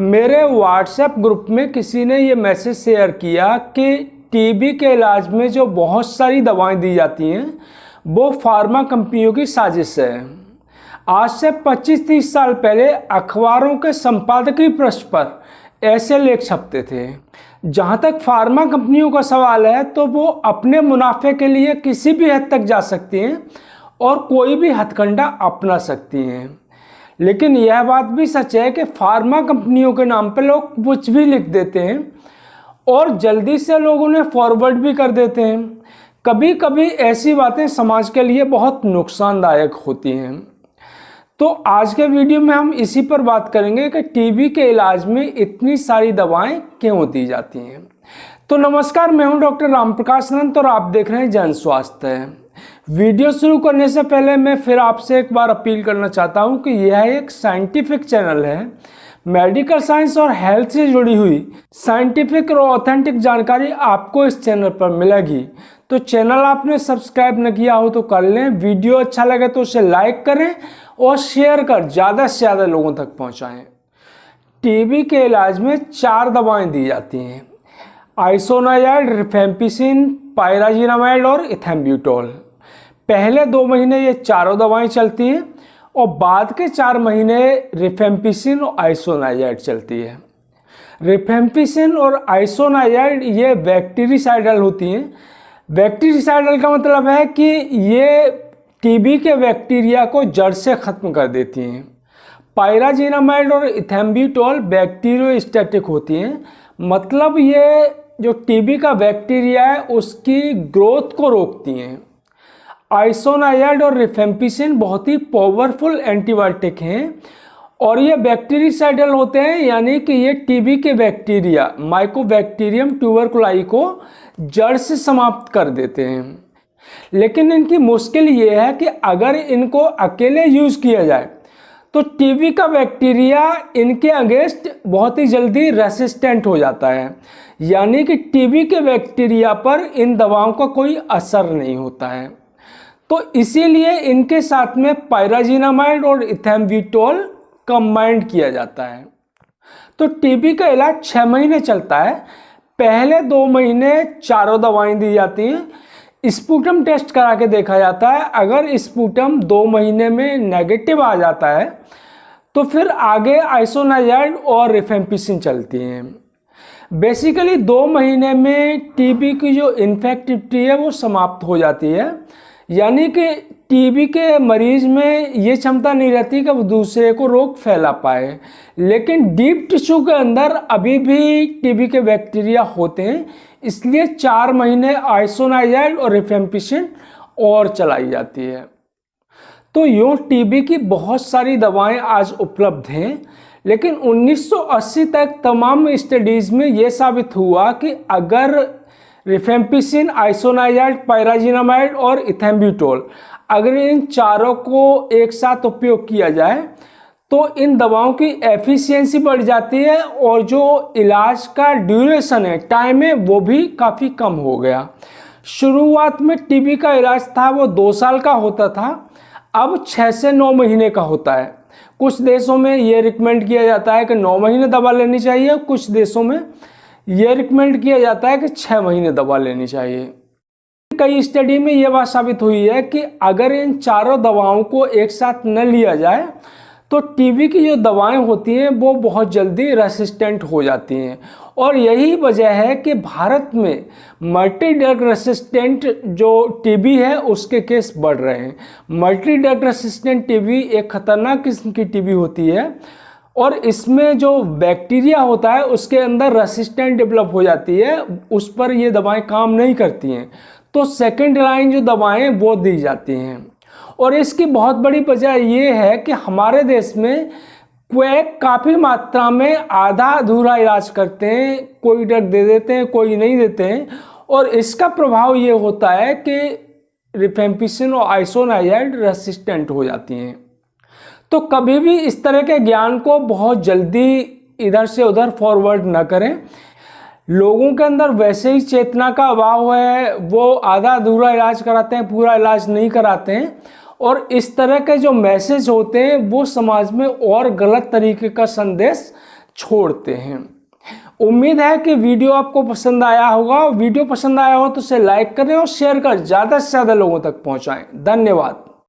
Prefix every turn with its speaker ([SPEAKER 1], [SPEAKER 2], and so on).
[SPEAKER 1] मेरे WhatsApp group में किसी ने ये मैसेज शेयर किया कि टीबी के इलाज में जो बहुत सारी दवाएं दी जाती हैं वो फार्मा कंपनियों की साजिश है। आज से 25-30 साल पहले अखबारों के संपादकीय पृष्ठ पर ऐसे लेख छपते थे। जहाँ तक फार्मा कंपनियों का सवाल है तो वो अपने मुनाफे के लिए किसी भी हद तक जा सकती हैं और कोई भी हथकंडा अपना सकती हैं। लेकिन यह बात भी सच है कि फार्मा कंपनियों के नाम पर लोग कुछ भी लिख देते हैं और जल्दी से लोग उन्हें फॉरवर्ड भी कर देते हैं। कभी कभी ऐसी बातें समाज के लिए बहुत नुकसानदायक होती हैं। तो आज के वीडियो में हम इसी पर बात करेंगे कि टीबी के इलाज में इतनी सारी दवाएं क्यों दी जाती हैं। तो नमस्कार, मैं हूं डॉक्टर रामप्रकाश अनंत और आप देख रहे हैं जन स्वास्थ्य। वीडियो शुरू करने से पहले मैं फिर आपसे एक बार अपील करना चाहता हूं कि यह एक साइंटिफिक चैनल है। मेडिकल साइंस और हेल्थ से जुड़ी हुई साइंटिफिक और ऑथेंटिक जानकारी आपको इस चैनल पर मिलेगी। तो चैनल आपने सब्सक्राइब न किया हो तो कर लें। वीडियो अच्छा लगे तो उसे लाइक करें और शेयर कर ज़्यादा से ज़्यादा लोगों तक पहुंचाएं। टीबी के इलाज में 4 दवाएं दी जाती हैं: आइसोनाजाइड, रिफेम्पिसिन, पायराजिनामाइड और इथेम्ब्यूटोल। पहले 2 महीने ये चारों दवाएं चलती हैं और बाद के 4 महीने रिफेम्पिसिन और आइसोनाजाइड चलती है। रिफेम्पिसिन और आइसोनाजाइड ये बैक्टीरिसाइडल होती हैं। बैक्टीरिसाइडल का मतलब है कि ये टीबी के बैक्टीरिया को जड़ से ख़त्म कर देती हैं। पायराजिनामाइड और इथेम्ब्यूटोल बैक्टीरियोस्टैटिक होती हैं, मतलब ये जो टीबी का बैक्टीरिया है उसकी ग्रोथ को रोकती हैं। आइसोनाजाइड और रिफेम्पिसिन बहुत ही पावरफुल एंटीबायोटिक हैं और ये बैक्टीरिसाइडल होते हैं, यानी कि ये टीबी के बैक्टीरिया माइकोबैक्टीरियम ट्यूबरकुलाई को जड़ से समाप्त कर देते हैं। लेकिन इनकी मुश्किल ये है कि अगर इनको अकेले यूज़ किया जाए तो टीबी का बैक्टीरिया इनके अगेंस्ट बहुत ही जल्दी रेसिस्टेंट हो जाता है, यानी कि टीबी के बैक्टीरिया पर इन दवाओं का कोई असर नहीं होता है। तो इसीलिए इनके साथ में पायराजिनामाइड और इथेम्ब्यूटोल कंबाइंड किया जाता है। तो टीबी का इलाज 6 महीने चलता है। पहले 2 महीने चारों दवाएं दी जाती हैं। स्पूटम टेस्ट करा के देखा जाता है। अगर स्पूटम 2 महीने में नेगेटिव आ जाता है तो फिर आगे आइसोनाजाइड और रिफेम्पिसिन चलती हैं। बेसिकली 2 महीने में टीबी की जो इन्फेक्टिविटी है वो समाप्त हो जाती है, यानी कि टीबी के मरीज में ये क्षमता नहीं रहती कि वो दूसरे को रोग फैला पाए। लेकिन डीप टिश्यू के अंदर अभी भी टीबी के बैक्टीरिया होते हैं, इसलिए 4 महीने आइसोनाजाइड और रिफेम्पिसिन और चलाई जाती है। तो यूँ टीबी की बहुत सारी दवाएं आज उपलब्ध हैं, लेकिन 1980 तक तमाम स्टडीज़ में ये साबित हुआ कि अगर रिफेम्पिसिन, आइसोनाजाइड, पायराजिनामाइड और इथेम्ब्यूटोल अगर इन चारों को एक साथ उपयोग किया जाए तो इन दवाओं की एफिशिएंसी बढ़ जाती है और जो इलाज का ड्यूरेशन है, टाइम है, वो भी काफ़ी कम हो गया। शुरुआत में टीबी का इलाज था वो 2 साल का होता था, अब 6 से 9 महीने का होता है। कुछ देशों में ये रिकमेंड किया जाता है कि 9 महीने दवा लेनी चाहिए, कुछ देशों में ये रिकमेंड किया जाता है कि 6 महीने दवा लेनी चाहिए। कई स्टडी में ये बात साबित हुई है कि अगर इन चारों दवाओं को एक साथ न लिया जाए तो टीबी की जो दवाएं होती हैं वो बहुत जल्दी रेसिस्टेंट हो जाती हैं और यही वजह है कि भारत में मल्टी ड्रग रेसिस्टेंट जो टीबी है उसके केस बढ़ रहे हैं। मल्टी ड्रग रेसिस्टेंट टीबी एक खतरनाक किस्म की टीबी होती है और इसमें जो बैक्टीरिया होता है उसके अंदर रेसिस्टेंट डेवलप हो जाती है, उस पर ये दवाएं काम नहीं करती हैं, तो सेकेंड लाइन जो दवाएं वो दी जाती हैं। और इसकी बहुत बड़ी वजह ये है कि हमारे देश में क्वैक काफ़ी मात्रा में आधा अधूरा इलाज करते हैं, कोई ड्रग दे देते हैं, कोई नहीं देते हैं, और इसका प्रभाव ये होता है कि रिफेम्पिसिन और आइसोनाजाइड रेसिस्टेंट हो जाती हैं। तो कभी भी इस तरह के ज्ञान को बहुत जल्दी इधर से उधर फॉरवर्ड न करें। लोगों के अंदर वैसे ही चेतना का अभाव है, वो आधा अधूरा इलाज कराते हैं, पूरा इलाज नहीं कराते हैं और इस तरह के जो मैसेज होते हैं वो समाज में और गलत तरीके का संदेश छोड़ते हैं। उम्मीद है कि वीडियो आपको पसंद आया होगा। वीडियो पसंद आया हो तो उसे लाइक करें और शेयर कर ज़्यादा से ज़्यादा लोगों तक पहुंचाएं। धन्यवाद।